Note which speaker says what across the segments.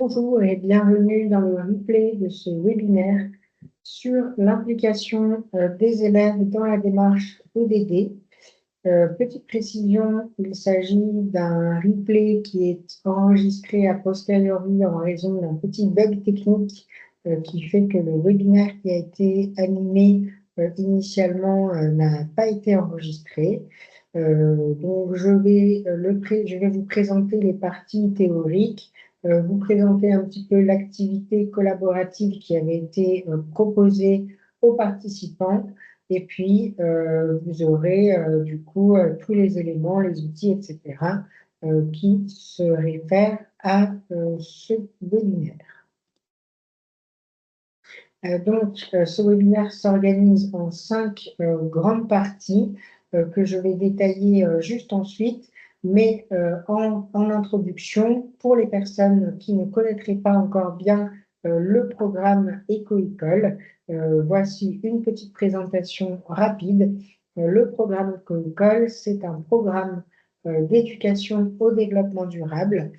Speaker 1: Bonjour et bienvenue dans le replay de ce webinaire sur l'implication des élèves dans la démarche ODD. Petite précision, il s'agit d'un replay qui est enregistré a posteriori en raison d'un petit bug technique qui fait que le webinaire qui a été animé initialement n'a pas été enregistré. Donc je vais vous présenter les parties théoriques, vous présenter un petit peu l'activité collaborative qui avait été proposée aux participants. Et puis, vous aurez du coup tous les éléments, les outils, etc., qui se réfèrent à ce webinaire. Ce webinaire s'organise en 5 grandes parties que je vais détailler juste ensuite, mais en introduction, pour les personnes qui ne connaîtraient pas encore bien le programme Éco-École, voici une petite présentation rapide. Le programme Éco-École, c'est un programme d'éducation au développement durable.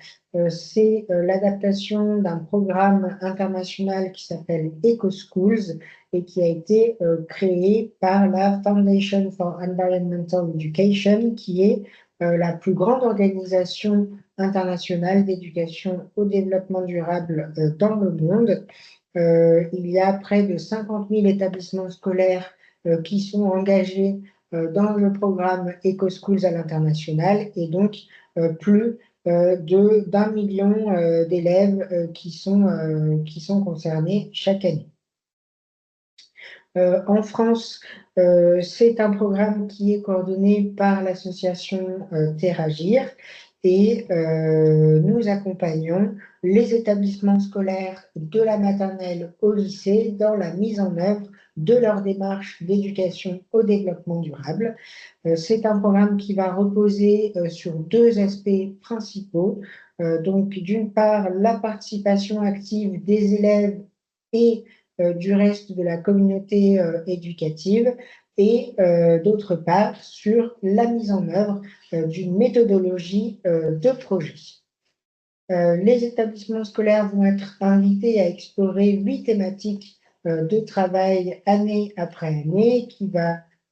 Speaker 1: C'est l'adaptation d'un programme international qui s'appelle EcoSchools et qui a été créé par la Foundation for Environmental Education, qui est la plus grande organisation internationale d'éducation au développement durable dans le monde. Il y a près de 50 000 établissements scolaires qui sont engagés dans le programme EcoSchools à l'international et donc plus d'1 million d'élèves qui sont concernés chaque année. En France, c'est un programme qui est coordonné par l'association Terragir et nous accompagnons les établissements scolaires de la maternelle au lycée dans la mise en œuvre de leur démarche d'éducation au développement durable. C'est un programme qui va reposer sur 2 aspects principaux. Donc, d'une part, la participation active des élèves et du reste de la communauté éducative et d'autre part sur la mise en œuvre d'une méthodologie de projet. Les établissements scolaires vont être invités à explorer 8 thématiques de travail année après année,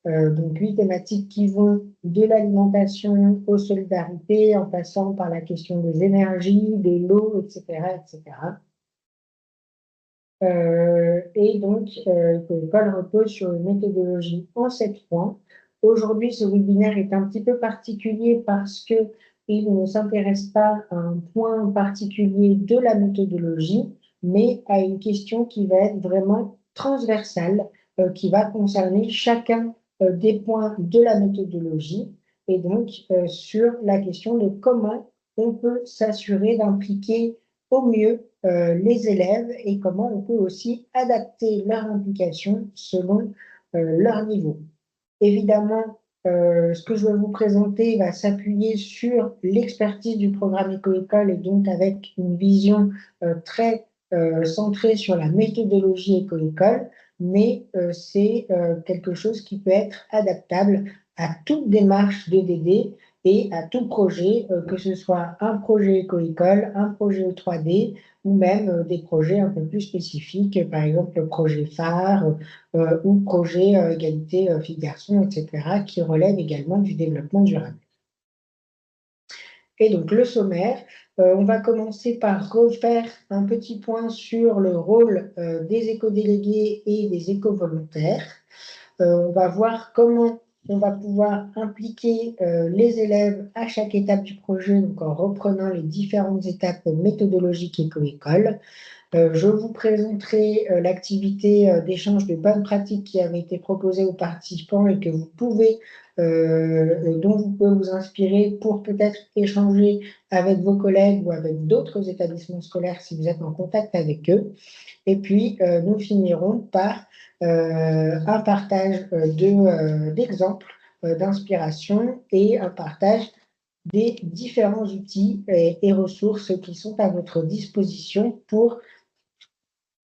Speaker 1: donc 8 thématiques qui vont de l'alimentation aux solidarités, en passant par la question des énergies, de l'eau, etc., etc. Et donc, l'école repose sur une méthodologie en 7 points. Aujourd'hui, ce webinaire est un petit peu particulier parce qu'il ne s'intéresse pas à un point particulier de la méthodologie, mais à une question qui va être vraiment transversale, qui va concerner chacun des points de la méthodologie, et donc sur la question de comment on peut s'assurer d'impliquer au mieux les élèves et comment on peut aussi adapter leur implication selon leur niveau. Évidemment, ce que je vais vous présenter va s'appuyer sur l'expertise du programme Éco-École et donc avec une vision très centrée sur la méthodologie Éco-École, mais c'est quelque chose qui peut être adaptable à toute démarche DDD et à tout projet, que ce soit un projet Éco-École, un projet 3D ou même des projets un peu plus spécifiques, par exemple le projet phare ou projet égalité filles-garçons, etc., qui relèvent également du développement durable. Et donc le sommaire, on va commencer par refaire un petit point sur le rôle des éco-délégués et des éco-volontaires. On va voir comment on va pouvoir impliquer les élèves à chaque étape du projet, donc en reprenant les différentes étapes méthodologiques Éco-École. Je vous présenterai l'activité d'échange de bonnes pratiques qui avait été proposée aux participants et que dont vous pouvez vous inspirer pour peut-être échanger avec vos collègues ou avec d'autres établissements scolaires si vous êtes en contact avec eux. Et puis, nous finirons par un partage d'exemples d'inspiration et un partage des différents outils et ressources qui sont à votre disposition pour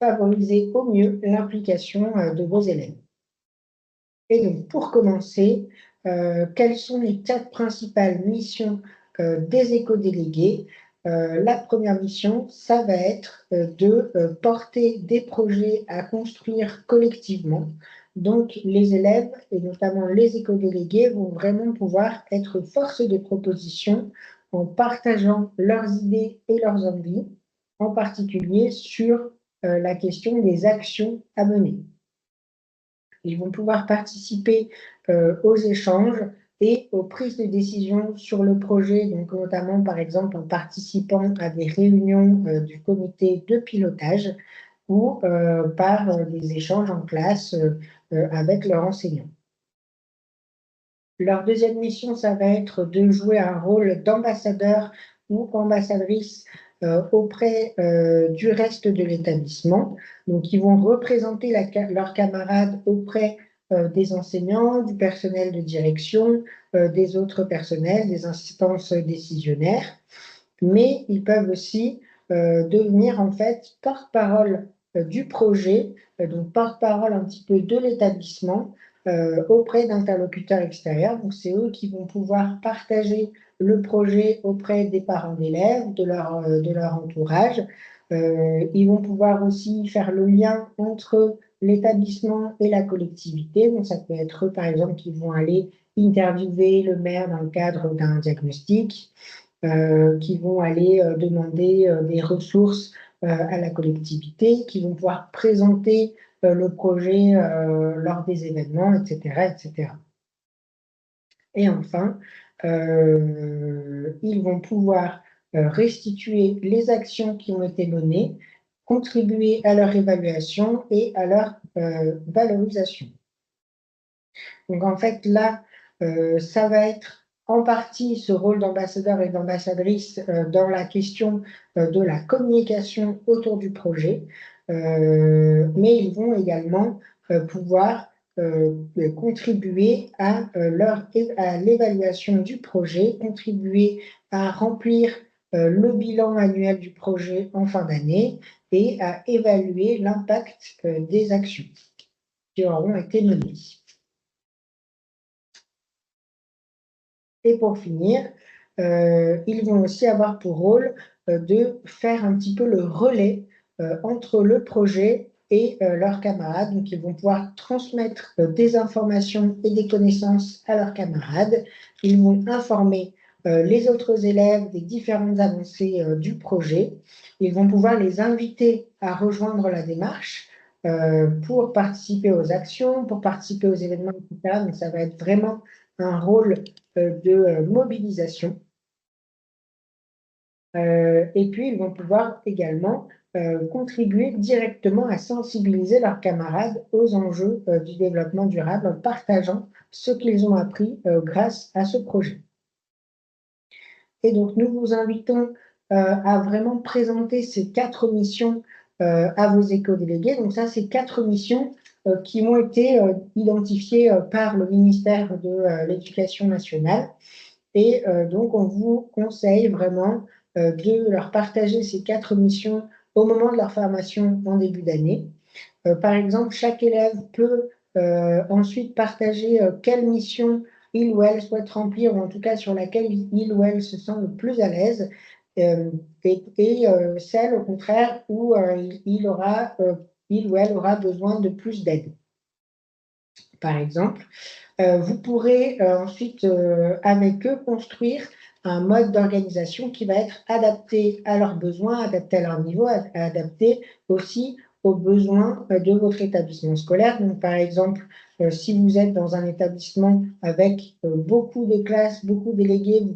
Speaker 1: favoriser au mieux l'implication de vos élèves. Et donc, pour commencer, quelles sont les 4 principales missions des éco-délégués? la première mission, ça va être de porter des projets à construire collectivement. Donc, les élèves, et notamment les éco-délégués, vont vraiment pouvoir être force de proposition en partageant leurs idées et leurs envies, en particulier sur la question des actions à mener. Ils vont pouvoir participer aux échanges et aux prises de décision sur le projet, donc notamment par exemple en participant à des réunions du comité de pilotage ou par des échanges en classe avec leurs enseignants. Leur deuxième mission, ça va être de jouer un rôle d'ambassadeur ou ambassadrice auprès du reste de l'établissement. Donc, ils vont représenter leurs camarades auprès des enseignants, du personnel de direction, des autres personnels, des instances décisionnaires. Mais ils peuvent aussi devenir en fait porte-parole du projet, donc porte-parole un petit peu de l'établissement, auprès d'interlocuteurs extérieurs. Donc, c'est eux qui vont pouvoir partager le projet auprès des parents d'élèves, de leur entourage. Ils vont pouvoir aussi faire le lien entre l'établissement et la collectivité. Donc, ça peut être eux, par exemple, qui vont aller interviewer le maire dans le cadre d'un diagnostic, qui vont aller demander des ressources à la collectivité, qui vont pouvoir présenter le projet lors des événements, etc., etc. Et enfin, ils vont pouvoir restituer les actions qui ont été menées, contribuer à leur évaluation et à leur valorisation. Donc en fait, là, ça va être en partie ce rôle d'ambassadeur et d'ambassadrice dans la question de la communication autour du projet, mais ils vont également pouvoir contribuer à l'évaluation du projet, contribuer à remplir le bilan annuel du projet en fin d'année et à évaluer l'impact des actions qui auront été menées. Et pour finir, ils vont aussi avoir pour rôle de faire un petit peu le relais entre le projet et leurs camarades. Donc, ils vont pouvoir transmettre des informations et des connaissances à leurs camarades. Ils vont informer les autres élèves des différentes avancées du projet. Ils vont pouvoir les inviter à rejoindre la démarche pour participer aux actions, pour participer aux événements, etc. Donc, ça va être vraiment un rôle de mobilisation. Et puis, ils vont pouvoir également contribuer directement à sensibiliser leurs camarades aux enjeux du développement durable en partageant ce qu'ils ont appris grâce à ce projet. Et donc, nous vous invitons à vraiment présenter ces 4 missions à vos éco-délégués. Donc ça, c'est 4 missions qui ont été identifiées par le ministère de l'Éducation nationale. Et donc, on vous conseille vraiment de leur partager ces 4 missions au moment de leur formation en début d'année. Par exemple, chaque élève peut ensuite partager quelle mission il ou elle souhaite remplir, ou en tout cas sur laquelle il ou elle se sent le plus à l'aise, et celle au contraire où il ou elle aura besoin de plus d'aide. Par exemple, vous pourrez ensuite, avec eux, construire un mode d'organisation qui va être adapté à leurs besoins, adapté à leur niveau, adapté aussi aux besoins de votre établissement scolaire. Donc, par exemple, si vous êtes dans un établissement avec beaucoup de classes, beaucoup de délégués,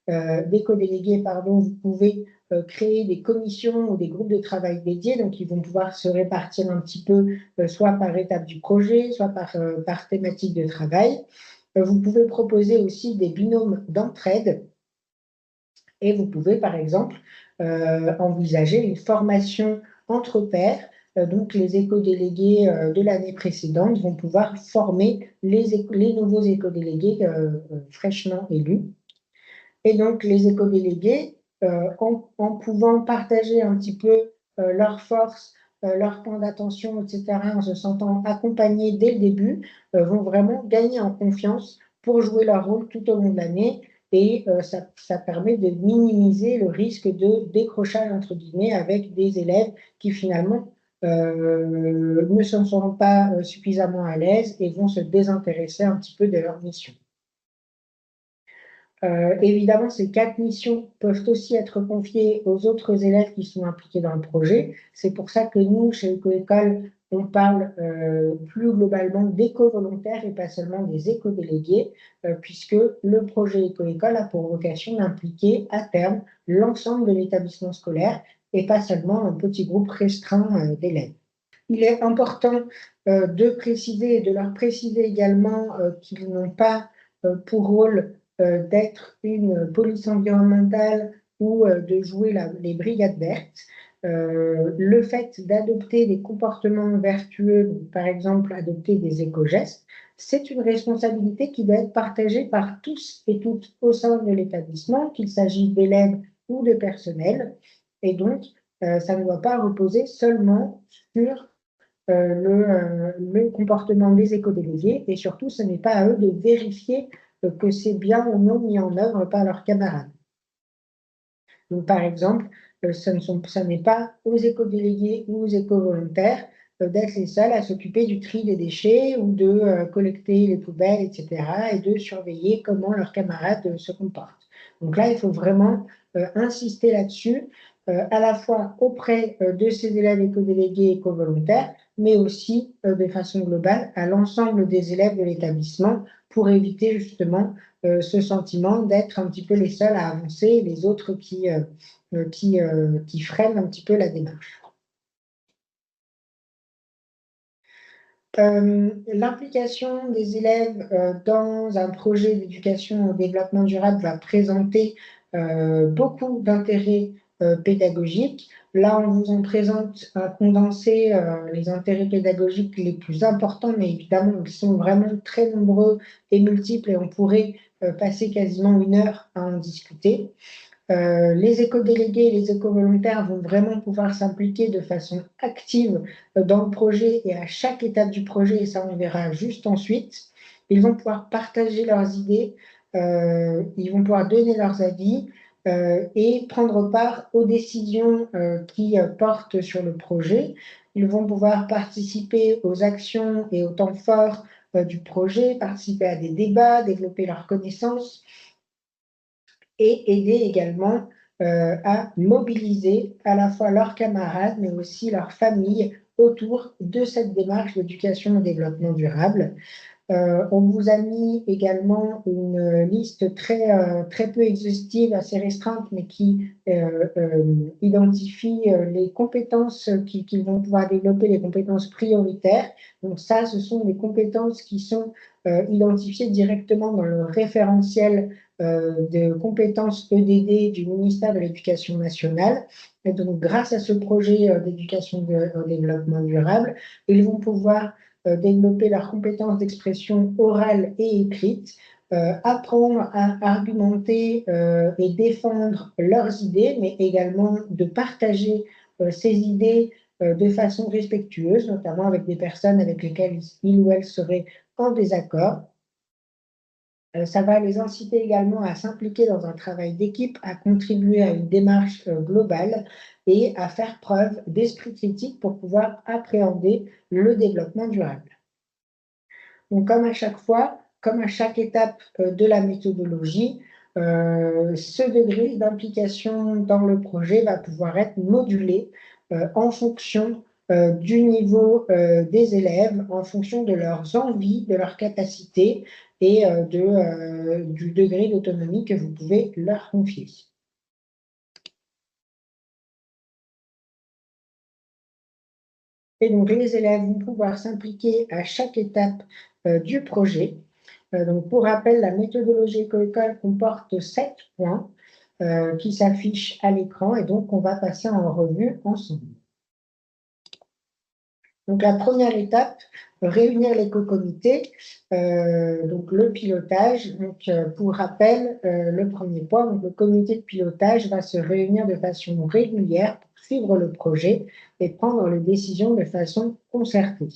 Speaker 1: d'éco-délégués, pardon, vous pouvez créer des commissions ou des groupes de travail dédiés. Donc, ils vont pouvoir se répartir un petit peu, soit par étape du projet, soit par thématique de travail. Vous pouvez proposer aussi des binômes d'entraide et vous pouvez, par exemple, envisager une formation entre pairs. Donc, les éco-délégués de l'année précédente vont pouvoir former les nouveaux éco-délégués fraîchement élus. Et donc, les éco-délégués, en pouvant partager un petit peu leurs forces, leur point d'attention, etc., en se sentant accompagnés dès le début, vont vraiment gagner en confiance pour jouer leur rôle tout au long de l'année et ça permet de minimiser le risque de décrochage, entre guillemets, avec des élèves qui finalement ne se sentent pas suffisamment à l'aise et vont se désintéresser un petit peu de leur mission. Évidemment, ces 4 missions peuvent aussi être confiées aux autres élèves qui sont impliqués dans le projet. C'est pour ça que nous, chez Éco-École, on parle plus globalement d'éco-volontaires et pas seulement des éco-délégués, puisque le projet Éco-École a pour vocation d'impliquer à terme l'ensemble de l'établissement scolaire et pas seulement un petit groupe restreint d'élèves. Il est important de préciser et de leur préciser également qu'ils n'ont pas pour rôle d'être une police environnementale ou de jouer les brigades vertes. Le fait d'adopter des comportements vertueux, donc par exemple adopter des éco-gestes, c'est une responsabilité qui doit être partagée par tous et toutes au sein de l'établissement, qu'il s'agisse d'élèves ou de personnel. Et donc, ça ne doit pas reposer seulement sur le comportement des éco-délégués et surtout, ce n'est pas à eux de vérifier que c'est bien ou non mis en œuvre par leurs camarades. Donc, par exemple, ce n'est pas aux éco-délégués ou aux éco-volontaires d'être les seuls à s'occuper du tri des déchets ou de collecter les poubelles, etc., et de surveiller comment leurs camarades se comportent. Donc là, il faut vraiment insister là-dessus, à la fois auprès de ces élèves éco-délégués et éco-volontaires, mais aussi de façon globale à l'ensemble des élèves de l'établissement pour éviter justement ce sentiment d'être un petit peu les seuls à avancer, les autres qui freinent un petit peu la démarche. L'implication des élèves dans un projet d'éducation au développement durable va présenter beaucoup d'intérêts pédagogiques. Là, on vous en présente un condensé, les intérêts pédagogiques les plus importants, mais évidemment, ils sont vraiment très nombreux et multiples et on pourrait passer quasiment 1 heure à en discuter. Les éco-délégués et les éco-volontaires vont vraiment pouvoir s'impliquer de façon active dans le projet et à chaque étape du projet, et ça on verra juste ensuite. Ils vont pouvoir partager leurs idées, ils vont pouvoir donner leurs avis et prendre part aux décisions qui portent sur le projet. Ils vont pouvoir participer aux actions et aux temps forts du projet, participer à des débats, développer leurs connaissances et aider également à mobiliser à la fois leurs camarades, mais aussi leurs familles autour de cette démarche d'éducation au développement durable. On vous a mis également une liste très peu exhaustive, assez restreinte, mais qui identifie les compétences qu'ils vont pouvoir développer, les compétences prioritaires. Donc ça, ce sont les compétences qui sont identifiées directement dans le référentiel de compétences EDD du ministère de l'Éducation nationale. Et donc, grâce à ce projet d'éducation au développement durable, ils vont pouvoir développer leurs compétences d'expression orale et écrite, apprendre à argumenter et défendre leurs idées, mais également de partager ces idées de façon respectueuse, notamment avec des personnes avec lesquelles ils ou elles seraient en désaccord. Ça va les inciter également à s'impliquer dans un travail d'équipe, à contribuer à une démarche globale et à faire preuve d'esprit critique pour pouvoir appréhender le développement durable. Donc, comme à chaque fois, comme à chaque étape de la méthodologie, ce degré d'implication dans le projet va pouvoir être modulé en fonction du niveau des élèves, en fonction de leurs envies, de leurs capacités et du degré d'autonomie que vous pouvez leur confier. Et donc, les élèves vont pouvoir s'impliquer à chaque étape du projet. Donc, pour rappel, la méthodologie Éco-École comporte 7 points qui s'affichent à l'écran et donc on va passer en revue ensemble. Donc, la première étape, réunir l'éco-comité, donc le pilotage. Donc, pour rappel, le premier point, donc le comité de pilotage va se réunir de façon régulière pour suivre le projet et prendre les décisions de façon concertée.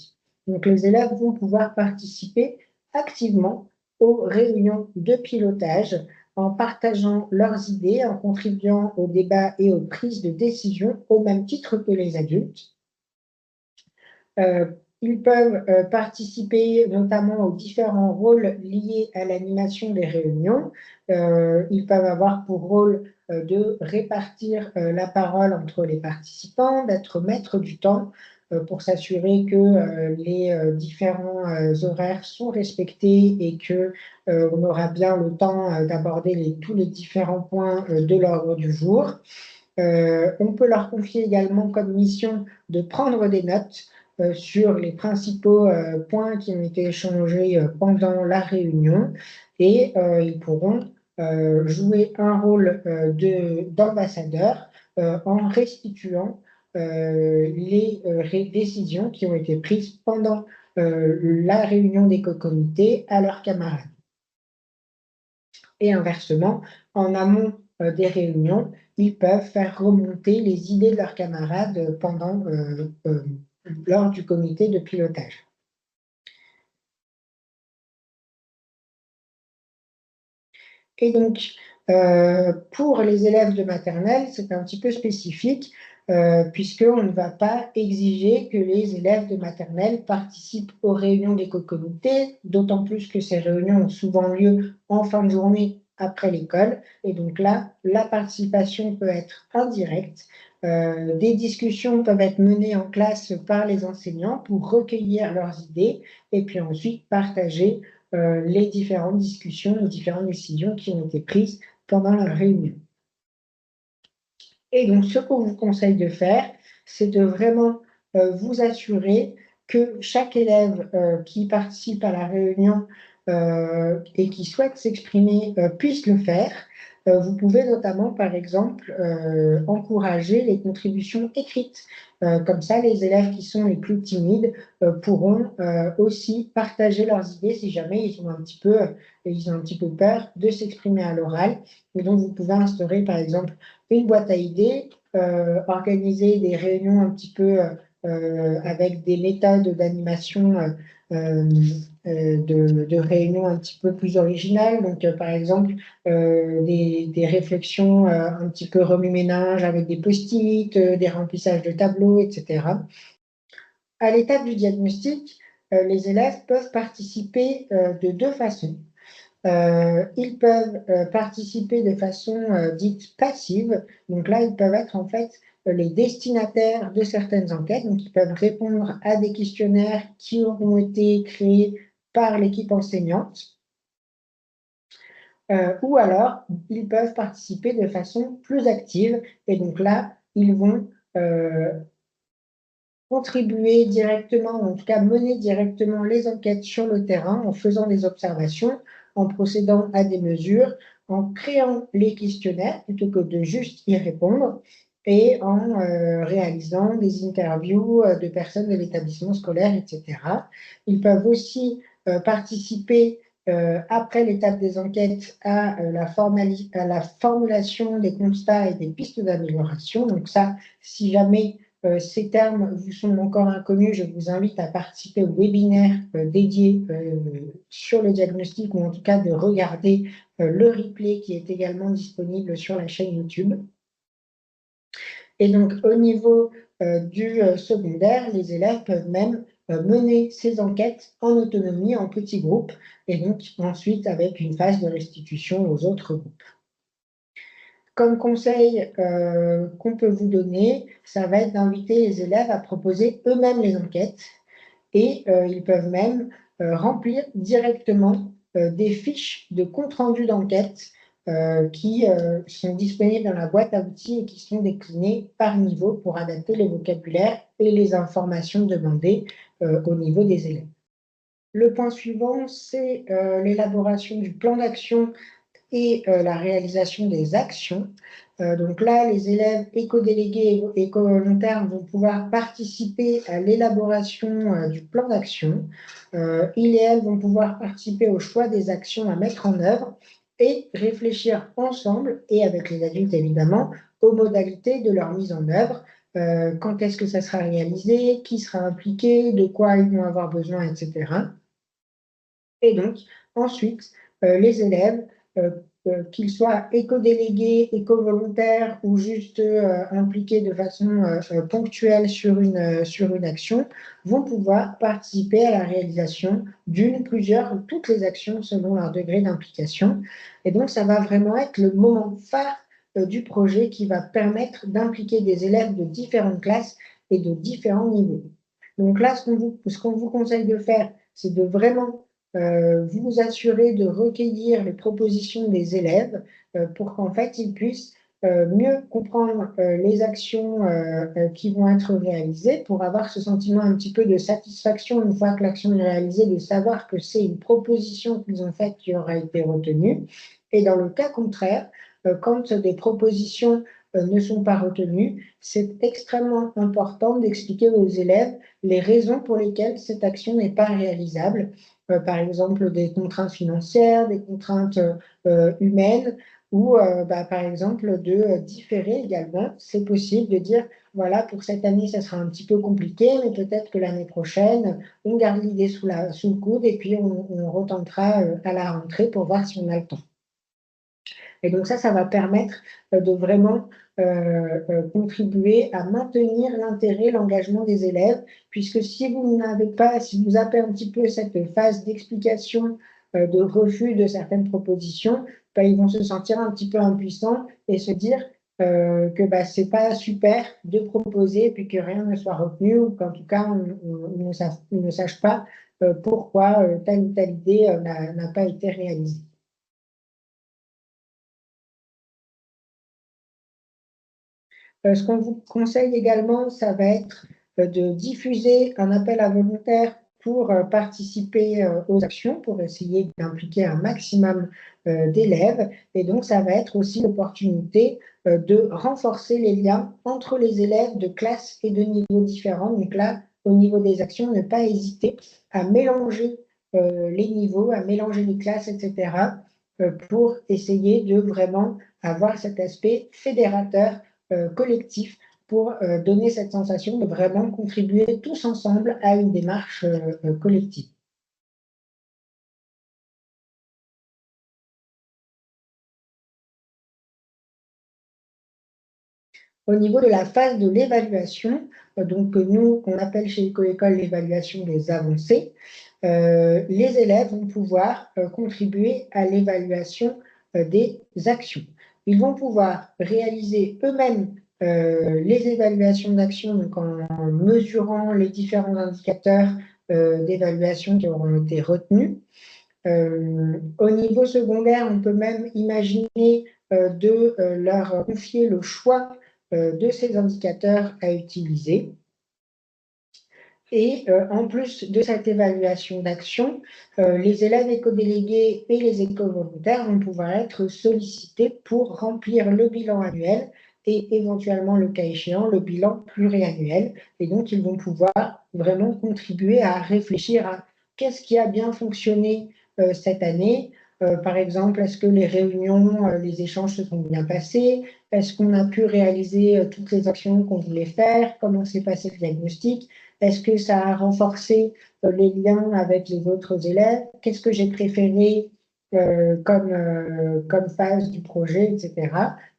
Speaker 1: Donc, les élèves vont pouvoir participer activement aux réunions de pilotage en partageant leurs idées, en contribuant au débat et aux prises de décision au même titre que les adultes. Ils peuvent participer notamment aux différents rôles liés à l'animation des réunions. Ils peuvent avoir pour rôle de répartir la parole entre les participants, d'être maître du temps pour s'assurer que les différents horaires sont respectés et que on aura bien le temps d'aborder tous les différents points de l'ordre du jour. On peut leur confier également comme mission de prendre des notes sur les principaux points qui ont été échangés pendant la réunion et ils pourront jouer un rôle d'ambassadeur en restituant les décisions qui ont été prises pendant la réunion des co-comités à leurs camarades. Et inversement, en amont des réunions, ils peuvent faire remonter les idées de leurs camarades lors du comité de pilotage. Et donc, pour les élèves de maternelle, c'est un petit peu spécifique, puisqu'on ne va pas exiger que les élèves de maternelle participent aux réunions des co-comités, d'autant plus que ces réunions ont souvent lieu en fin de journée après l'école. Et donc là, la participation peut être indirecte. Des discussions peuvent être menées en classe par les enseignants pour recueillir leurs idées et puis ensuite partager les différentes discussions, les différentes décisions qui ont été prises pendant la réunion. Et donc, ce qu'on vous conseille de faire, c'est de vraiment vous assurer que chaque élève qui participe à la réunion et qui souhaite s'exprimer puisse le faire. Vous pouvez notamment, par exemple, encourager les contributions écrites. Comme ça, les élèves qui sont les plus timides pourront aussi partager leurs idées si jamais ils ont un petit peu peur de s'exprimer à l'oral. Et donc, vous pouvez instaurer, par exemple, une boîte à idées, organiser des réunions un petit peu avec des méthodes d'animation de réunions un petit peu plus originales. Donc, par exemple, des réflexions un petit peu remue-ménage avec des post-it, des remplissages de tableaux, etc. À l'étape du diagnostic, les élèves peuvent participer de deux façons. Ils peuvent participer de façon dite passive. Donc là, ils peuvent être en fait les destinataires de certaines enquêtes. Donc, ils peuvent répondre à des questionnaires qui auront été créés par l'équipe enseignante. Ou alors, ils peuvent participer de façon plus active. Et donc là, ils vont contribuer directement, en tout cas mener directement les enquêtes sur le terrain en faisant des observations, en procédant à des mesures, en créant les questionnaires plutôt que de juste y répondre et en réalisant des interviews de personnes de l'établissement scolaire, etc. Ils peuvent aussi participer après l'étape des enquêtes à la formulation des constats et des pistes d'amélioration. Donc ça, si jamais ces termes vous sont encore inconnus, je vous invite à participer au webinaire dédié sur le diagnostic ou en tout cas de regarder le replay qui est également disponible sur la chaîne YouTube. Et donc au niveau du secondaire, les élèves peuvent même mener ces enquêtes en autonomie, en petits groupes, et donc ensuite avec une phase de restitution aux autres groupes. Comme conseil qu'on peut vous donner, ça va être d'inviter les élèves à proposer eux-mêmes les enquêtes et ils peuvent même remplir directement des fiches de compte-rendu d'enquête qui sont disponibles dans la boîte à outils et qui sont déclinées par niveau pour adapter le vocabulaire et les informations demandées au niveau des élèves. Le point suivant, c'est l'élaboration du plan d'action et la réalisation des actions. Donc là, les élèves éco-délégués et éco-volontaires vont pouvoir participer à l'élaboration du plan d'action. Ils et elles vont pouvoir participer au choix des actions à mettre en œuvre et réfléchir ensemble, et avec les adultes évidemment, aux modalités de leur mise en œuvre. Quand est-ce que ça sera réalisé, qui sera impliqué, de quoi ils vont avoir besoin, etc. Et donc, ensuite, les élèves qu'ils soient éco-délégués, éco-volontaires ou juste impliqués de façon ponctuelle sur une action, vont pouvoir participer à la réalisation d'une, plusieurs ou toutes les actions selon leur degré d'implication. Et donc, ça va vraiment être le moment phare du projet qui va permettre d'impliquer des élèves de différentes classes et de différents niveaux. Donc là, ce qu'on vous conseille de faire, c'est de vraiment vous assurer de recueillir les propositions des élèves pour qu'en fait, ils puissent mieux comprendre les actions qui vont être réalisées pour avoir ce sentiment un petit peu de satisfaction une fois que l'action est réalisée, de savoir que c'est une proposition qu'ils ont faite qui aura été retenue. Et dans le cas contraire, quand des propositions ne sont pas retenues, c'est extrêmement important d'expliquer aux élèves les raisons pour lesquelles cette action n'est pas réalisable, par exemple des contraintes financières, des contraintes humaines, ou par exemple de différer également. C'est possible de dire, voilà, pour cette année, ça sera un petit peu compliqué, mais peut-être que l'année prochaine, on garde l'idée sous le coude et puis on retentera à la rentrée pour voir si on a le temps. Et donc ça va permettre de vraiment contribuer à maintenir l'intérêt, l'engagement des élèves, puisque si vous zappez un petit peu cette phase d'explication, de refus de certaines propositions, ils vont se sentir un petit peu impuissants et se dire que c'est pas super de proposer et puis que rien ne soit retenu, ou qu'en tout cas ils ne sachent pas pourquoi telle ou telle idée n'a pas été réalisée. Ce qu'on vous conseille également, ça va être de diffuser un appel à volontaires pour participer aux actions, pour essayer d'impliquer un maximum d'élèves. Et donc, ça va être aussi l'opportunité de renforcer les liens entre les élèves de classes et de niveaux différents. Donc là, au niveau des actions, ne pas hésiter à mélanger les niveaux, à mélanger les classes, etc., pour essayer de vraiment avoir cet aspect fédérateur collectif pour donner cette sensation de vraiment contribuer tous ensemble à une démarche collective. Au niveau de la phase de l'évaluation, donc nous, on appelle chez Ecoécole l'évaluation des avancées, les élèves vont pouvoir contribuer à l'évaluation des actions. Ils vont pouvoir réaliser eux-mêmes les évaluations d'actions, donc en mesurant les différents indicateurs d'évaluation qui auront été retenus. Au niveau secondaire, on peut même imaginer de leur confier le choix de ces indicateurs à utiliser. Et en plus de cette évaluation d'action, les élèves éco-délégués et les éco-volontaires vont pouvoir être sollicités pour remplir le bilan annuel et éventuellement, le cas échéant, le bilan pluriannuel. Et donc, ils vont pouvoir vraiment contribuer à réfléchir à qu'est-ce qui a bien fonctionné cette année. Par exemple, est-ce que les réunions, les échanges se sont bien passés? Est-ce qu'on a pu réaliser toutes les actions qu'on voulait faire? Comment s'est passé le diagnostic? Est-ce que ça a renforcé les liens avec les autres élèves? Qu'est-ce que j'ai préféré comme phase du projet, etc.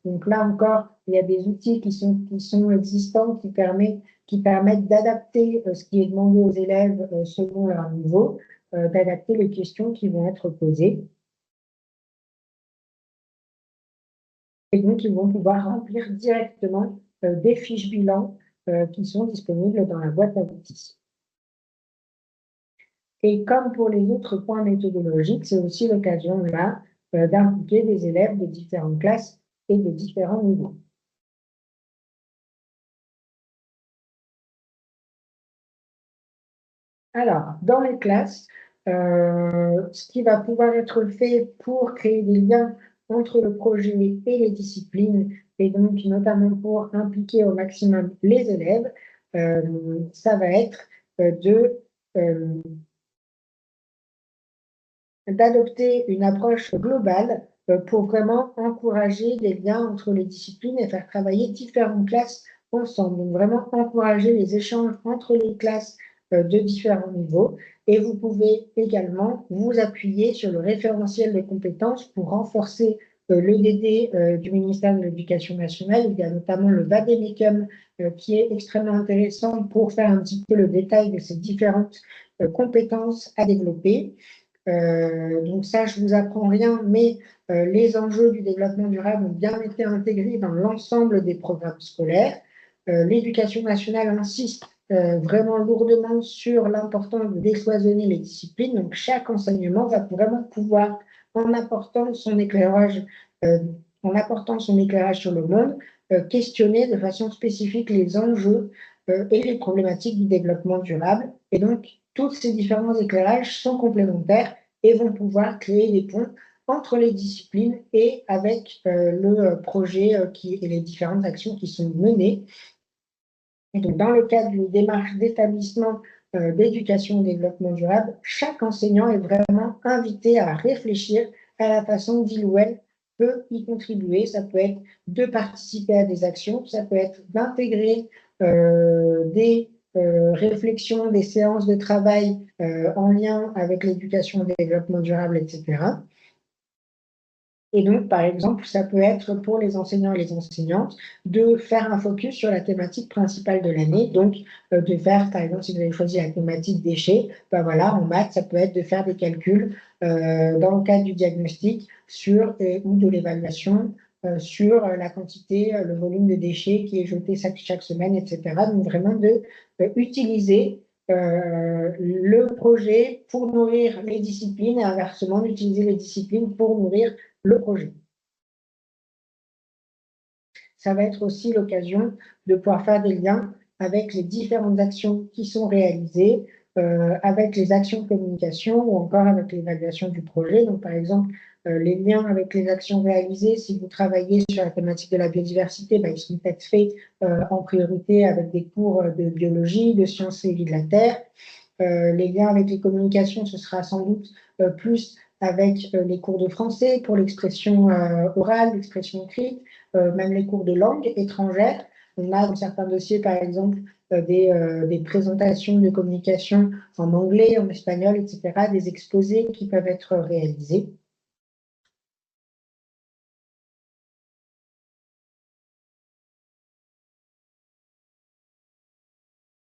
Speaker 1: Donc là encore, il y a des outils qui sont existants qui permettent d'adapter ce qui est demandé aux élèves selon leur niveau, d'adapter les questions qui vont être posées. Et donc, ils vont pouvoir remplir directement des fiches bilan qui sont disponibles dans la boîte à outils. Et comme pour les autres points méthodologiques, c'est aussi l'occasion là d'impliquer des élèves de différentes classes et de différents niveaux. Alors, dans les classes, ce qui va pouvoir être fait pour créer des liens entre le projet et les disciplines, et donc notamment pour impliquer au maximum les élèves, ça va être d'adopter une approche globale pour vraiment encourager des liens entre les disciplines et faire travailler différentes classes ensemble. Donc vraiment encourager les échanges entre les classes de différents niveaux. Et vous pouvez également vous appuyer sur le référentiel de compétences pour renforcer l'EDD du ministère de l'Éducation nationale. Il y a notamment le Vademecum qui est extrêmement intéressant pour faire un petit peu le détail de ces différentes compétences à développer. Donc ça, je vous apprends rien, mais les enjeux du développement durable ont bien été intégrés dans l'ensemble des programmes scolaires. L'Éducation nationale insiste vraiment lourdement sur l'importance de décloisonner les disciplines. Donc chaque enseignement va vraiment pouvoir, en apportant son éclairage, sur le monde, questionner de façon spécifique les enjeux et les problématiques du développement durable. Et donc, tous ces différents éclairages sont complémentaires et vont pouvoir créer des ponts entre les disciplines et avec le projet et les différentes actions qui sont menées. Et donc, dans le cadre d'une démarche d'établissement d'éducation au développement durable, chaque enseignant est vraiment invité à réfléchir à la façon dont il ou elle peut y contribuer. Ça peut être de participer à des actions, ça peut être d'intégrer des réflexions, des séances de travail en lien avec l'éducation au développement durable, etc. Et donc, par exemple, ça peut être pour les enseignants et les enseignantes de faire un focus sur la thématique principale de l'année. Donc, de faire, par exemple, si vous avez choisi la thématique déchets, ben voilà, en maths, ça peut être de faire des calculs dans le cadre du diagnostic ou de l'évaluation sur la quantité, le volume de déchets qui est jeté chaque semaine, etc. Donc, vraiment de utiliser le projet pour nourrir les disciplines et inversement d'utiliser les disciplines pour nourrir le projet. Ça va être aussi l'occasion de pouvoir faire des liens avec les différentes actions qui sont réalisées, avec les actions de communication ou encore avec l'évaluation du projet. Donc, par exemple, les liens avec les actions réalisées, si vous travaillez sur la thématique de la biodiversité, ben, ils sont peut-être faits en priorité avec des cours de biologie, de sciences et vie de la Terre. Les liens avec les communications, ce sera sans doute plus avec les cours de français pour l'expression orale, l'expression écrite, même les cours de langue étrangère. On a dans certains dossiers, par exemple, des présentations de communication en anglais, en espagnol, etc., des exposés qui peuvent être réalisés.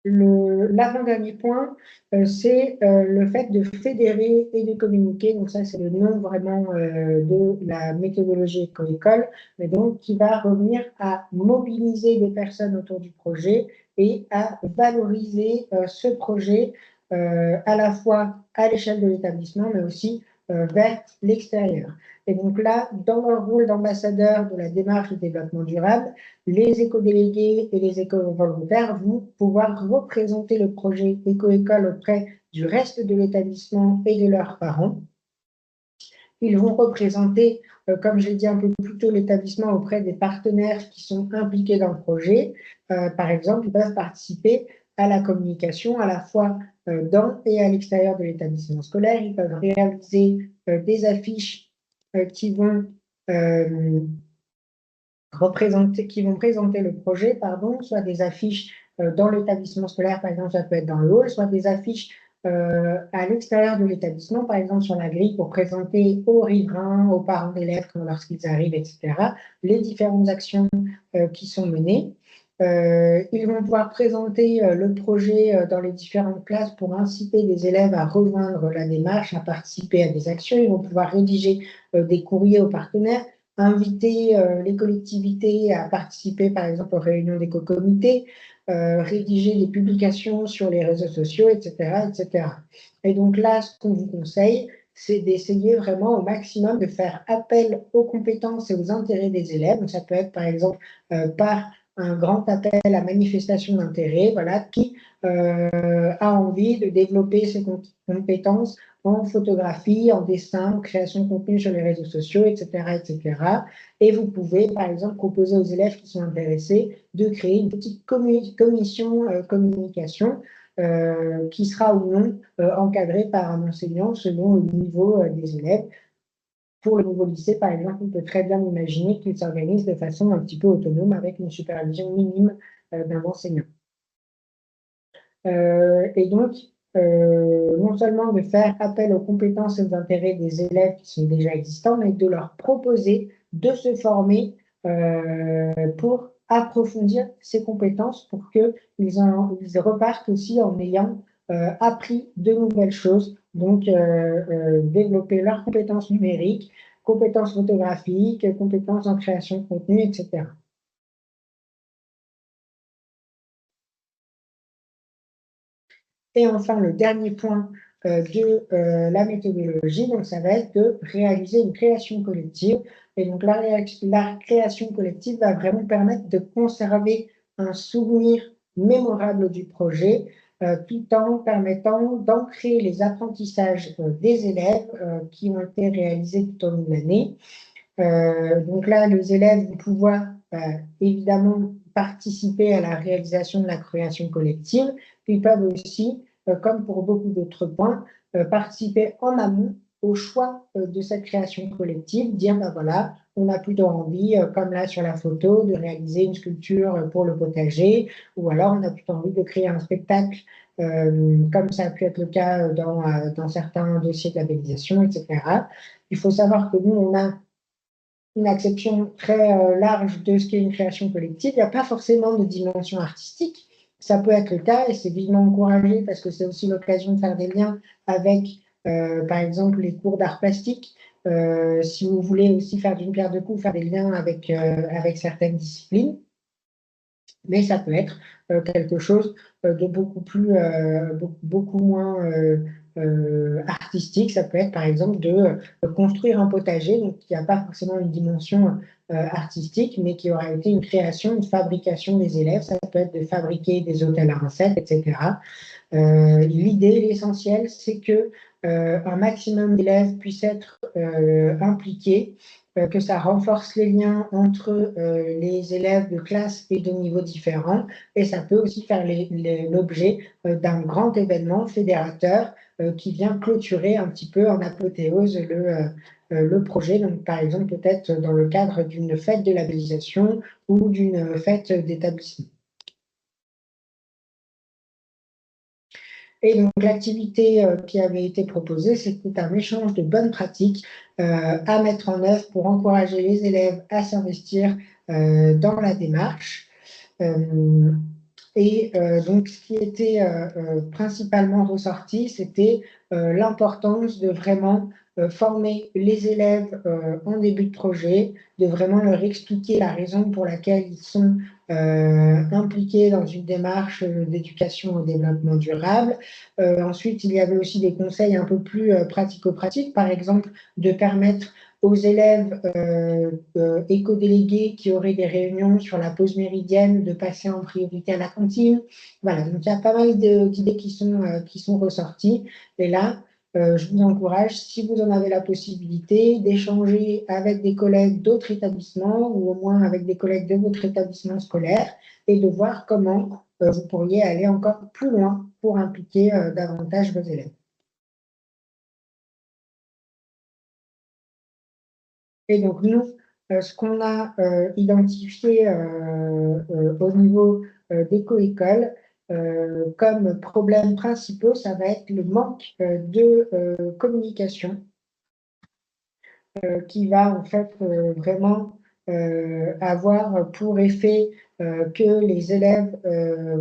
Speaker 1: L'avant-dernier point, c'est le fait de fédérer et de communiquer. Donc ça, c'est le nom vraiment de la méthodologie éco-école, mais donc qui va revenir à mobiliser des personnes autour du projet et à valoriser ce projet à la fois à l'échelle de l'établissement, mais aussi vers l'extérieur. Et donc là, dans leur rôle d'ambassadeur de la démarche de développement durable, les éco-délégués et les éco-volontaires vont pouvoir représenter le projet éco-école auprès du reste de l'établissement et de leurs parents. Ils vont représenter, comme j'ai dit un peu plus tôt, l'établissement auprès des partenaires qui sont impliqués dans le projet. Par exemple, ils peuvent participer à la communication à la fois dans et à l'extérieur de l'établissement scolaire. Ils peuvent réaliser des affiches qui vont présenter le projet, soit des affiches dans l'établissement scolaire, par exemple, ça peut être dans le hall, soit des affiches à l'extérieur de l'établissement, par exemple sur la grille, pour présenter aux riverains, aux parents d'élèves lorsqu'ils arrivent, etc., les différentes actions qui sont menées. Ils vont pouvoir présenter le projet dans les différentes classes pour inciter les élèves à rejoindre la démarche, à participer à des actions. Ils vont pouvoir rédiger des courriers aux partenaires, inviter les collectivités à participer, par exemple, aux réunions d'éco-comités, rédiger des publications sur les réseaux sociaux, etc., etc. Et donc là, ce qu'on vous conseille, c'est d'essayer vraiment au maximum de faire appel aux compétences et aux intérêts des élèves. Donc, ça peut être, par exemple, par un grand appel à manifestation d'intérêt, voilà, qui a envie de développer ses compétences en photographie, en dessin, en création de contenu sur les réseaux sociaux, etc., etc. Et vous pouvez, par exemple, proposer aux élèves qui sont intéressés de créer une petite commission communication qui sera ou non encadrée par un enseignant selon le niveau des élèves. Pour le nouveau lycée, par exemple, on peut très bien imaginer qu'il s'organise de façon un petit peu autonome avec une supervision minime d'un enseignant. Et donc, non seulement de faire appel aux compétences et aux intérêts des élèves qui sont déjà existants, mais de leur proposer de se former pour approfondir ses compétences pour qu'ils repartent aussi en ayant appris de nouvelles choses, donc développer leurs compétences numériques, compétences photographiques, compétences en création de contenu, etc. Et enfin, le dernier point de la méthodologie, donc ça va être de réaliser une création collective. Et donc la création collective va vraiment permettre de conserver un souvenir mémorable du projet, tout en permettant d'ancrer les apprentissages des élèves qui ont été réalisés tout au long de l'année. Donc là, les élèves vont pouvoir évidemment participer à la réalisation de la création collective. Ils peuvent aussi, comme pour beaucoup d'autres points, participer en amont au choix de cette création collective, dire ben voilà, on a plutôt envie, comme là sur la photo, de réaliser une sculpture pour le potager, ou alors on a plutôt envie de créer un spectacle, comme ça a pu être le cas dans certains dossiers de labellisation, etc. Il faut savoir que nous, on a une acception très large de ce qu'est une création collective. Il n'y a pas forcément de dimension artistique. Ça peut être le cas et c'est vivement encouragé parce que c'est aussi l'occasion de faire des liens avec, par exemple, les cours d'art plastique. Si vous voulez aussi faire d'une pierre deux coups, faire des liens avec certaines disciplines. Mais ça peut être quelque chose de beaucoup moins artistique. Ça peut être par exemple de construire un potager, donc qui n'a pas forcément une dimension artistique, mais qui aura été une création, une fabrication des élèves. Ça peut être de fabriquer des hôtels à insectes, etc. L'idée, l'essentiel, c'est que un maximum d'élèves puissent être impliqués, que ça renforce les liens entre les élèves de classes et de niveaux différents, et ça peut aussi faire l'objet d'un grand événement fédérateur qui vient clôturer un petit peu en apothéose le projet, donc par exemple peut-être dans le cadre d'une fête de labellisation ou d'une fête d'établissement. Et donc, l'activité qui avait été proposée, c'était un échange de bonnes pratiques à mettre en œuvre pour encourager les élèves à s'investir dans la démarche. Donc, ce qui était principalement ressorti, c'était l'importance de vraiment former les élèves en début de projet, de vraiment leur expliquer la raison pour laquelle ils sont impliqués dans une démarche d'éducation au développement durable. Ensuite, il y avait aussi des conseils un peu plus pratico-pratiques, par exemple, de permettre aux élèves éco-délégués qui auraient des réunions sur la pause méridienne de passer en priorité à la cantine. Voilà, donc il y a pas mal d'idées qui sont ressorties. Et là, je vous encourage, si vous en avez la possibilité, d'échanger avec des collègues d'autres établissements ou au moins avec des collègues de votre établissement scolaire et de voir comment vous pourriez aller encore plus loin pour impliquer davantage vos élèves. Et donc, nous, ce qu'on a identifié au niveau d'éco-école comme problèmes principaux, ça va être le manque de communication qui va en fait vraiment avoir pour effet que les élèves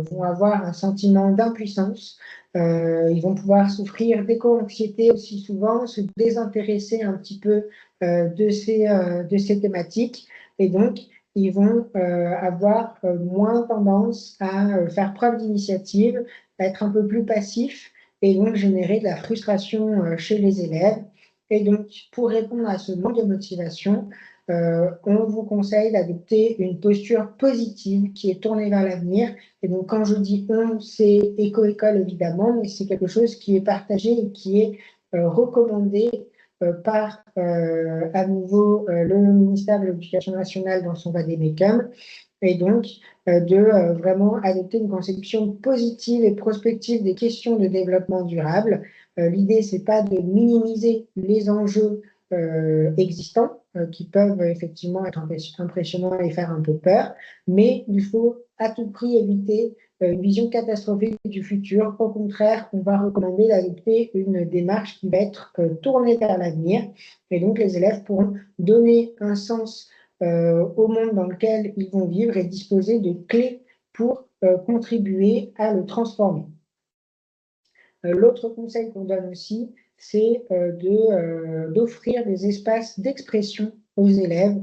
Speaker 1: vont avoir un sentiment d'impuissance, ils vont pouvoir souffrir d'éco-anxiété aussi souvent, se désintéresser un petit peu de ces thématiques et donc ils vont avoir moins tendance à faire preuve d'initiative, à être un peu plus passifs et donc générer de la frustration chez les élèves. Et donc, pour répondre à ce manque de motivation, on vous conseille d'adopter une posture positive qui est tournée vers l'avenir. Et donc, quand je dis on, c'est éco-école évidemment, mais c'est quelque chose qui est partagé et qui est recommandé par à nouveau le ministère de l'Éducation nationale dans son vademecum. Et donc, de vraiment adopter une conception positive et prospective des questions de développement durable. L'idée, c'est pas de minimiser les enjeux existants, qui peuvent effectivement être impressionnants et faire un peu peur, mais il faut à tout prix éviter une vision catastrophique du futur. Au contraire, on va recommander d'adopter une démarche qui va être tournée vers l'avenir, et donc les élèves pourront donner un sens au monde dans lequel ils vont vivre et disposer de clés pour contribuer à le transformer. L'autre conseil qu'on donne aussi, c'est d'offrir des espaces d'expression aux élèves,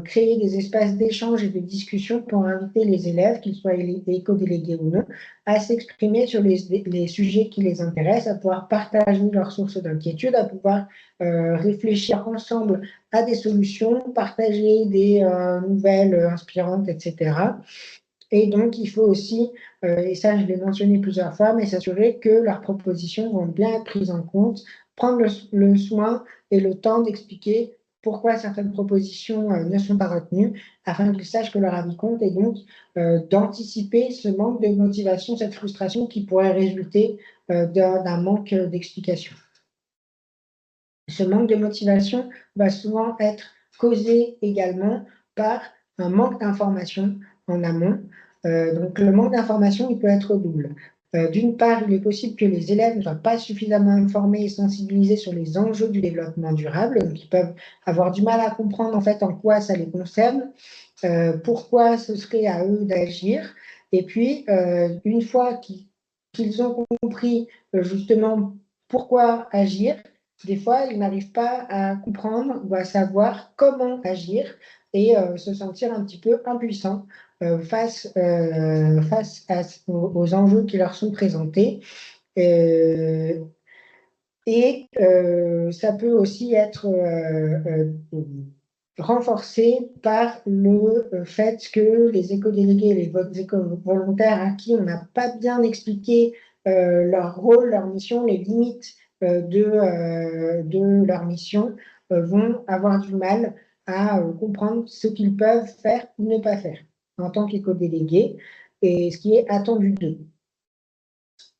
Speaker 1: créer des espaces d'échange et de discussion pour inviter les élèves, qu'ils soient éco-délégués ou non, à s'exprimer sur les sujets qui les intéressent, à pouvoir partager leurs sources d'inquiétude, à pouvoir réfléchir ensemble à des solutions, partager des nouvelles inspirantes, etc. Et donc, il faut aussi, et ça je l'ai mentionné plusieurs fois, mais s'assurer que leurs propositions vont bien être prises en compte, prendre le soin et le temps d'expliquer pourquoi certaines propositions ne sont pas retenues, afin qu'ils sachent que leur avis compte, et donc d'anticiper ce manque de motivation, cette frustration qui pourrait résulter d'un manque d'explication. Ce manque de motivation va souvent être causé également par un manque d'information en amont. Donc le manque d'information, il peut être double. D'une part, il est possible que les élèves ne soient pas suffisamment informés et sensibilisés sur les enjeux du développement durable, donc ils peuvent avoir du mal à comprendre en fait en quoi ça les concerne, pourquoi ce serait à eux d'agir. Et puis, une fois qu'ils ont compris justement pourquoi agir, des fois, ils n'arrivent pas à comprendre ou à savoir comment agir et se sentir un petit peu impuissants face aux enjeux qui leur sont présentés. Et ça peut aussi être renforcé par le fait que les éco-délégués et les éco-volontaires à qui on n'a pas bien expliqué leur rôle, leur mission, les limites de leur mission, vont avoir du mal à comprendre ce qu'ils peuvent faire ou ne pas faire en tant qu'éco-délégués et ce qui est attendu d'eux.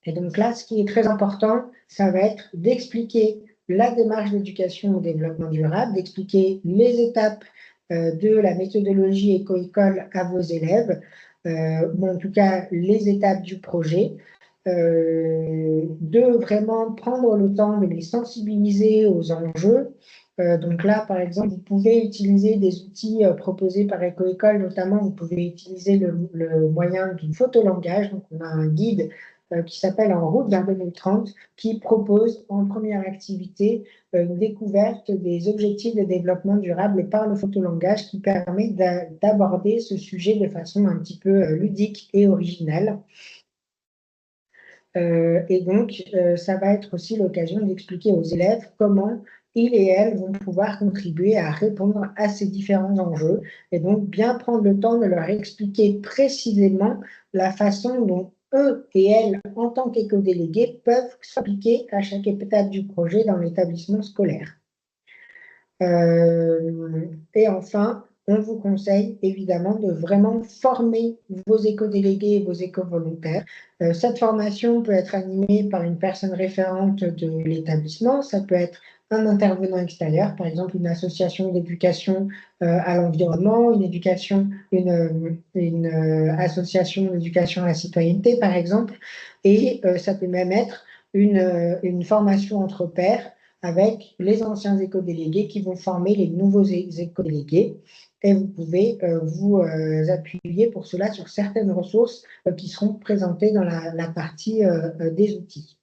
Speaker 1: Et donc là, ce qui est très important, ça va être d'expliquer la démarche d'éducation au développement durable, d'expliquer les étapes de la méthodologie éco-école à vos élèves, ou en tout cas les étapes du projet, de vraiment prendre le temps de les sensibiliser aux enjeux. Donc là, par exemple, vous pouvez utiliser des outils proposés par Éco-École, notamment vous pouvez utiliser le moyen du photolangage. Donc on a un guide qui s'appelle En route vers 2030, qui propose en première activité une découverte des objectifs de développement durable par le photolangage, qui permet d'aborder ce sujet de façon un petit peu ludique et originale. Et donc, ça va être aussi l'occasion d'expliquer aux élèves comment ils et elles vont pouvoir contribuer à répondre à ces différents enjeux, et donc bien prendre le temps de leur expliquer précisément la façon dont eux et elles, en tant qu'éco-délégués, peuvent s'appliquer à chaque étape du projet dans l'établissement scolaire. Et enfin, on vous conseille évidemment de vraiment former vos éco-délégués et vos éco-volontaires. Cette formation peut être animée par une personne référente de l'établissement, ça peut être un intervenant extérieur, par exemple une association d'éducation à l'environnement, une association d'éducation à la citoyenneté, par exemple, et ça peut même être une formation entre pairs avec les anciens éco-délégués qui vont former les nouveaux éco-délégués. Et vous pouvez vous appuyer pour cela sur certaines ressources qui seront présentées dans la partie des outils.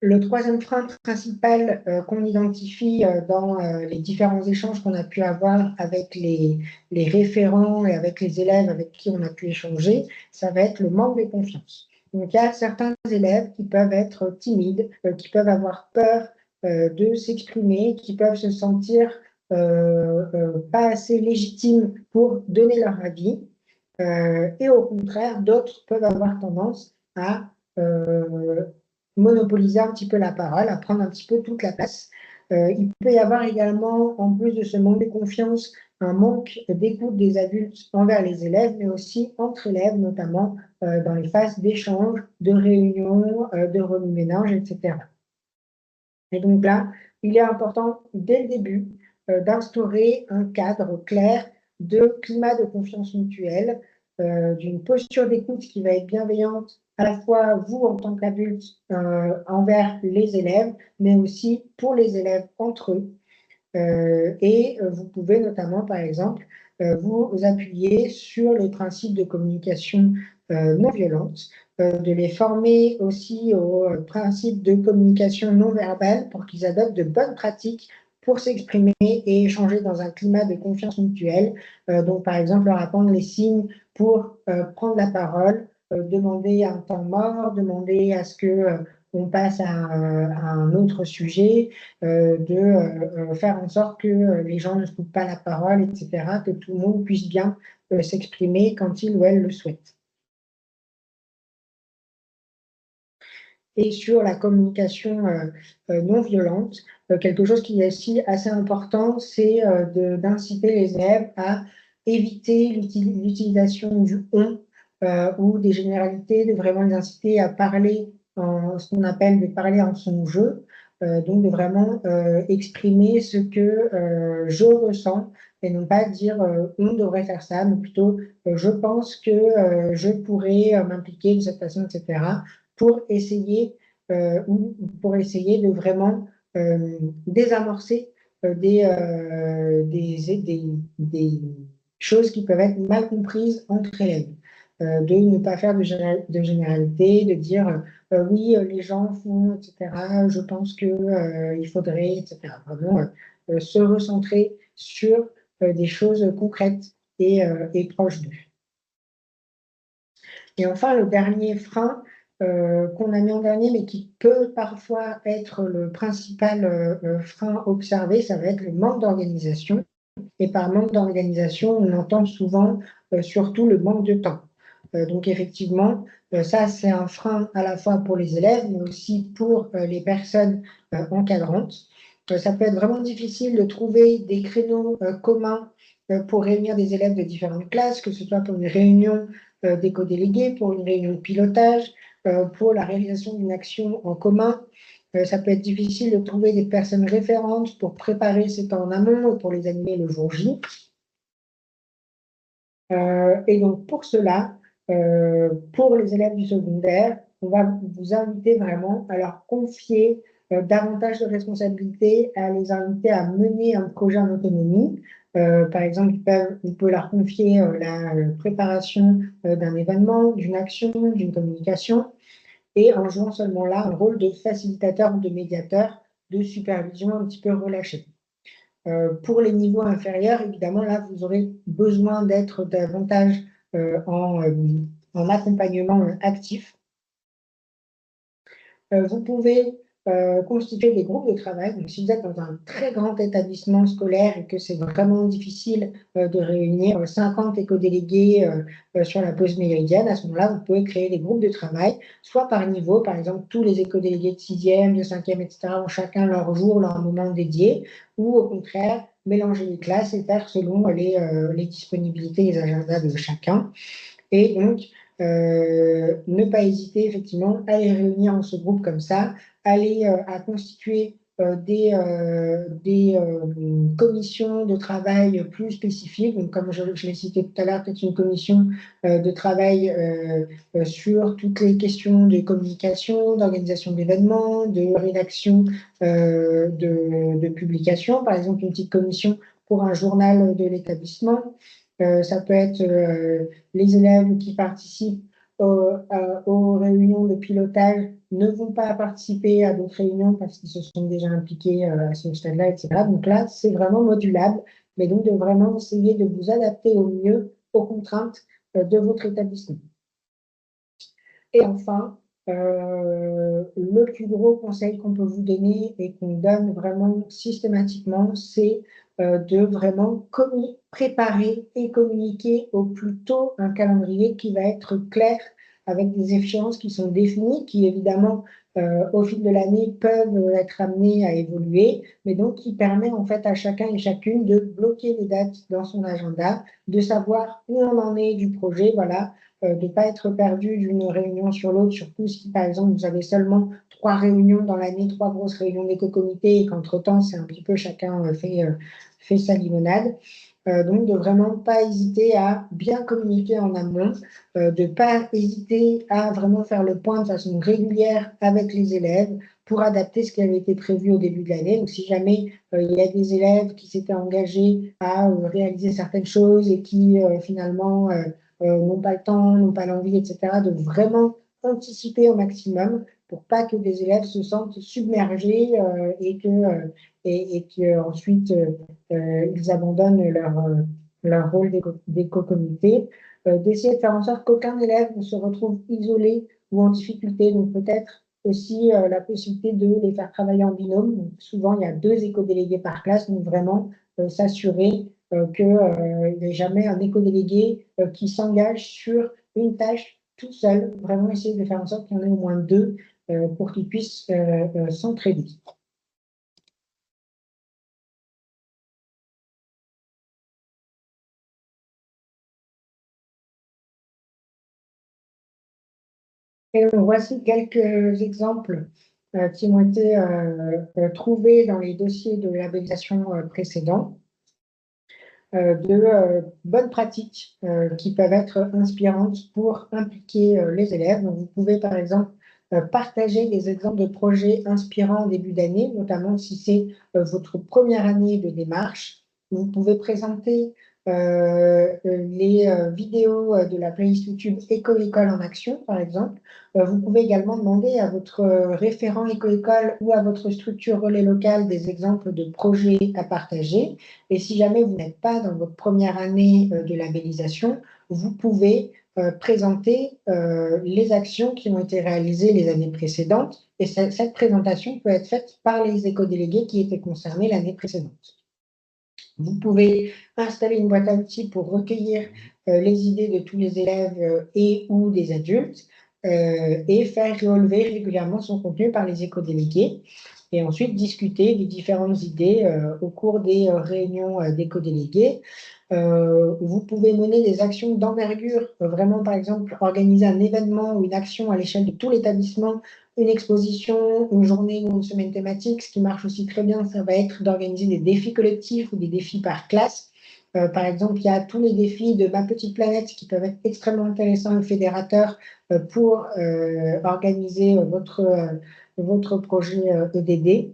Speaker 1: Le troisième frein principal qu'on identifie dans les différents échanges qu'on a pu avoir avec les référents et avec les élèves avec qui on a pu échanger, ça va être le manque de confiance. Donc, il y a certains élèves qui peuvent être timides, qui peuvent avoir peur de s'exprimer, qui peuvent se sentir pas assez légitimes pour donner leur avis. Et au contraire, d'autres peuvent avoir tendance à monopoliser un petit peu la parole, à prendre un petit peu toute la place. Il peut y avoir également, en plus de ce manque de confiance, un manque d'écoute des adultes envers les élèves, mais aussi entre élèves, notamment dans les phases d'échange, de réunion, de remue-ménage, etc. Et donc là, il est important dès le début d'instaurer un cadre clair de climat de confiance mutuelle, d'une posture d'écoute qui va être bienveillante à la fois vous en tant qu'adulte envers les élèves, mais aussi pour les élèves entre eux. Vous pouvez notamment, par exemple, vous appuyer sur les principes de communication non violente, de les former aussi aux principes de communication non verbale pour qu'ils adoptent de bonnes pratiques pour s'exprimer et échanger dans un climat de confiance mutuelle. Donc, par exemple, leur apprendre les signes pour prendre la parole, demander un temps mort, demander à ce que on passe à un autre sujet, de faire en sorte que les gens ne se coupent pas la parole, etc., que tout le monde puisse bien s'exprimer quand il ou elle le souhaite. Et sur la communication non violente, quelque chose qui est aussi assez important, c'est d'inciter les élèves à éviter l'utilisation du on ou des généralités, de vraiment les inciter à parler en ce qu'on appelle de parler en son jeu, donc de vraiment exprimer ce que je ressens et non pas dire on devrait faire ça, mais plutôt je pense que je pourrais m'impliquer de cette façon, etc., pour essayer ou pour essayer de vraiment désamorcer des choses qui peuvent être mal comprises entre élèves. De ne pas faire de généralité, de dire oui, les gens font, etc. Je pense qu'il faudrait, etc. Vraiment se recentrer sur des choses concrètes et proches d'eux. Et enfin, le dernier frein qu'on a mis en dernier, mais qui peut parfois être le principal frein observé, ça va être le manque d'organisation. Et par manque d'organisation, on entend souvent surtout le manque de temps. Donc effectivement, ça c'est un frein à la fois pour les élèves, mais aussi pour les personnes encadrantes. Ça peut être vraiment difficile de trouver des créneaux communs pour réunir des élèves de différentes classes, que ce soit pour une réunion d'éco-délégués, pour une réunion de pilotage, pour la réalisation d'une action en commun. Ça peut être difficile de trouver des personnes référentes pour préparer ces temps en amont et pour les animer le jour J. Et donc pour cela, pour les élèves du secondaire, on va vous inviter vraiment à leur confier davantage de responsabilités, à les inviter à mener un projet en autonomie. Par exemple, vous pouvez leur confier la préparation d'un événement, d'une action, d'une communication, et en jouant seulement là un rôle de facilitateur ou de médiateur, de supervision un petit peu relâché. Pour les niveaux inférieurs, évidemment, là, vous aurez besoin d'être davantage en accompagnement actif. Vous pouvez constituer des groupes de travail. Donc, si vous êtes dans un très grand établissement scolaire et que c'est vraiment difficile de réunir 50 éco-délégués sur la pause méridienne, à ce moment-là, vous pouvez créer des groupes de travail, soit par niveau, par exemple, tous les éco-délégués de 6e, de 5e, etc., ont chacun leur jour, leur moment dédié, ou au contraire, mélanger les classes et faire selon les disponibilités, les agendas de chacun. Et donc, ne pas hésiter effectivement à les réunir en ce groupe comme ça, à constituer des commissions de travail plus spécifiques. Donc, comme je l'ai cité tout à l'heure, peut-être une commission de travail sur toutes les questions de communication, d'organisation d'événements, de rédaction de publications. Par exemple, une petite commission pour un journal de l'établissement. Ça peut être les élèves qui participent aux réunions de pilotage ne vont pas participer à d'autres réunions parce qu'ils se sont déjà impliqués à ce stade-là, etc. Donc là, c'est vraiment modulable, mais donc de vraiment essayer de vous adapter au mieux aux contraintes de votre établissement. Et enfin, le plus gros conseil qu'on peut vous donner et qu'on donne vraiment systématiquement, c'est de vraiment préparer et communiquer au plus tôt un calendrier qui va être clair avec des échéances qui sont définies, qui évidemment, au fil de l'année, peuvent être amenées à évoluer, mais donc qui permet en fait à chacun et chacune de bloquer les dates dans son agenda, de savoir où on en est du projet, voilà, de ne pas être perdu d'une réunion sur l'autre, surtout si, par exemple, vous avez seulement 3 réunions dans l'année, 3 grosses réunions d'éco-comité, et qu'entre-temps, c'est un petit peu chacun fait sa limonade. Donc, de vraiment pas hésiter à bien communiquer en amont, de pas hésiter à vraiment faire le point de façon régulière avec les élèves pour adapter ce qui avait été prévu au début de l'année. Donc, si jamais il y a des élèves qui s'étaient engagés à réaliser certaines choses et qui finalement n'ont pas le temps, n'ont pas l'envie, etc., de vraiment anticiper au maximum pour pas que des élèves se sentent submergés et que ensuite ils abandonnent leur rôle d'éco-comité, d'essayer de faire en sorte qu'aucun élève ne se retrouve isolé ou en difficulté. Donc peut-être aussi la possibilité de les faire travailler en binôme. Donc, souvent, il y a 2 éco-délégués par classe, donc vraiment s'assurer qu'il n'y ait jamais un éco-délégué qui s'engage sur une tâche tout seul. Vraiment essayer de faire en sorte qu'il y en ait au moins 2 pour qu'ils puissent s'entraider. Et voici quelques exemples qui ont été trouvés dans les dossiers de labellisation précédents de bonnes pratiques qui peuvent être inspirantes pour impliquer les élèves. Donc, vous pouvez par exemple partager des exemples de projets inspirants en début d'année, notamment si c'est votre première année de démarche. Vous pouvez présenter les vidéos de la playlist YouTube Éco-École en action, par exemple. Vous pouvez également demander à votre référent Éco-École ou à votre structure relais locale des exemples de projets à partager. Et si jamais vous n'êtes pas dans votre première année de labellisation, vous pouvez présenter les actions qui ont été réalisées les années précédentes. Et cette présentation peut être faite par les éco-délégués qui étaient concernés l'année précédente. Vous pouvez installer une boîte à outils pour recueillir les idées de tous les élèves et ou des adultes et faire relever régulièrement son contenu par les éco-délégués et ensuite discuter des différentes idées au cours des réunions d'éco-délégués. Vous pouvez mener des actions d'envergure, vraiment par exemple organiser un événement ou une action à l'échelle de tout l'établissement, une exposition, une journée ou une semaine thématique. Ce qui marche aussi très bien, ça va être d'organiser des défis collectifs ou des défis par classe. Par exemple, il y a tous les défis de Ma Petite Planète qui peuvent être extrêmement intéressants et fédérateurs pour organiser votre projet EDD.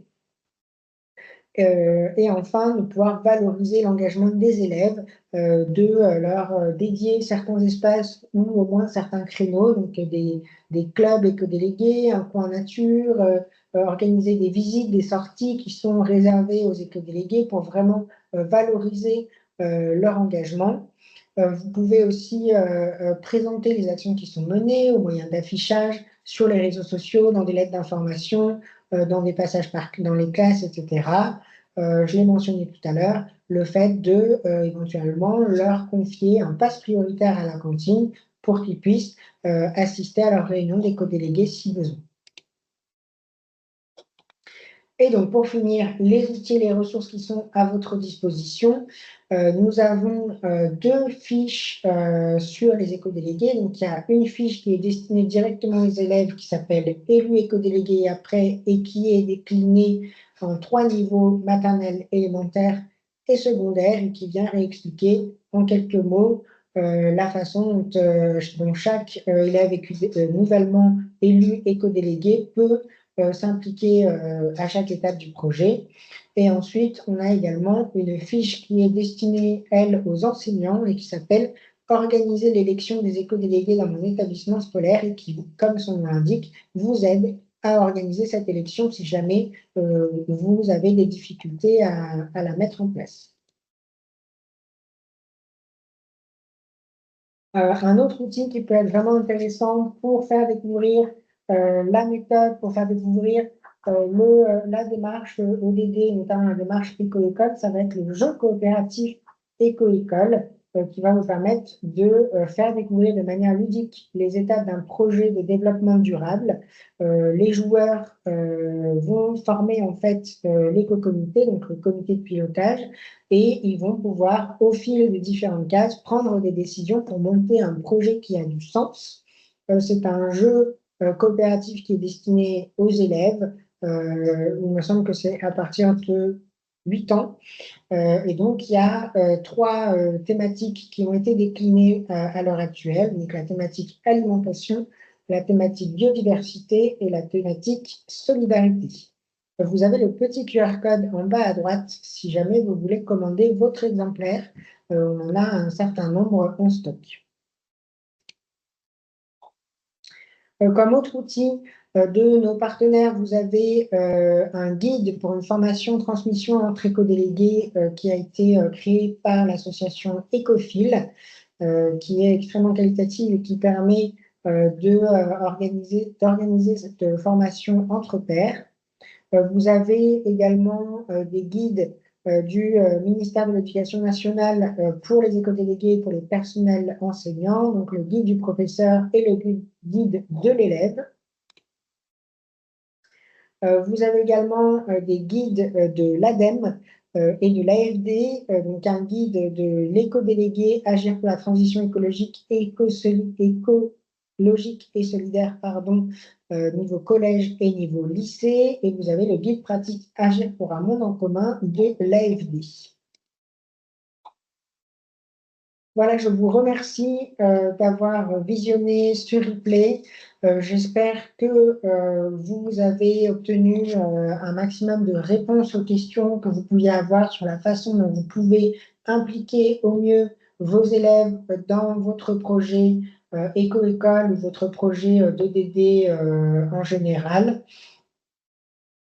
Speaker 1: Et enfin, de pouvoir valoriser l'engagement des élèves, de leur dédier certains espaces ou au moins certains créneaux, donc des clubs éco-délégués, un coin nature, organiser des visites, des sorties qui sont réservées aux éco-délégués pour vraiment valoriser leur engagement. Vous pouvez aussi présenter les actions qui sont menées au moyen d'affichage sur les réseaux sociaux, dans des lettres d'information, dans des passages dans les classes, etc. Je l'ai mentionné tout à l'heure, le fait de éventuellement leur confier un pass prioritaire à la cantine pour qu'ils puissent assister à leur réunion d'éco-délégués si besoin. Et donc, pour finir, les outils et les ressources qui sont à votre disposition. Nous avons 2 fiches sur les éco-délégués. Donc, il y a une fiche qui est destinée directement aux élèves qui s'appelle Élu éco-délégué et après et qui est déclinée en 3 niveaux, maternelle, élémentaire et secondaire, et qui vient réexpliquer en quelques mots la façon dont chaque élève nouvellement élu éco-délégué peut s'impliquer à chaque étape du projet. Et ensuite, on a également une fiche qui est destinée, elle, aux enseignants et qui s'appelle Organiser l'élection des éco-délégués dans mon établissement scolaire et qui, comme son nom l'indique, vous aide à organiser cette élection si jamais vous avez des difficultés à la mettre en place. Un autre outil qui peut être vraiment intéressant pour faire découvrir la méthode, pour faire découvrir la démarche ODD, notamment la démarche éco-école, ça va être le jeu coopératif éco-école qui va vous permettre de faire découvrir de manière ludique les étapes d'un projet de développement durable. Les joueurs vont former en fait l'éco-comité, donc le comité de pilotage, et ils vont pouvoir, au fil des différentes cases, prendre des décisions pour monter un projet qui a du sens. C'est un jeu coopératif qui est destiné aux élèves. Il me semble que c'est à partir de 8 ans. Et donc, il y a trois thématiques qui ont été déclinées à l'heure actuelle. Donc, la thématique alimentation, la thématique biodiversité et la thématique solidarité. Vous avez le petit QR code en bas à droite si jamais vous voulez commander votre exemplaire. On en a un certain nombre en stock. Comme autre outil de nos partenaires, vous avez un guide pour une formation transmission entre éco-délégués qui a été créé par l'association Ecofil, qui est extrêmement qualitative et qui permet d'organiser cette formation entre pairs. Vous avez également des guides du ministère de l'Éducation nationale pour les éco-délégués et pour les personnels enseignants, donc le guide du professeur et le guide de l'élève. Vous avez également des guides de l'ADEME et de l'AFD, donc un guide de l'éco-délégué Agir pour la transition écologique et écologique et solidaire, pardon, niveau collège et niveau lycée. Et vous avez le guide pratique Agir pour un monde en commun de l'AFD. Voilà, je vous remercie d'avoir visionné ce replay. J'espère que vous avez obtenu un maximum de réponses aux questions que vous pouviez avoir sur la façon dont vous pouvez impliquer au mieux vos élèves dans votre projet éco-école ou votre projet d'EDD en général.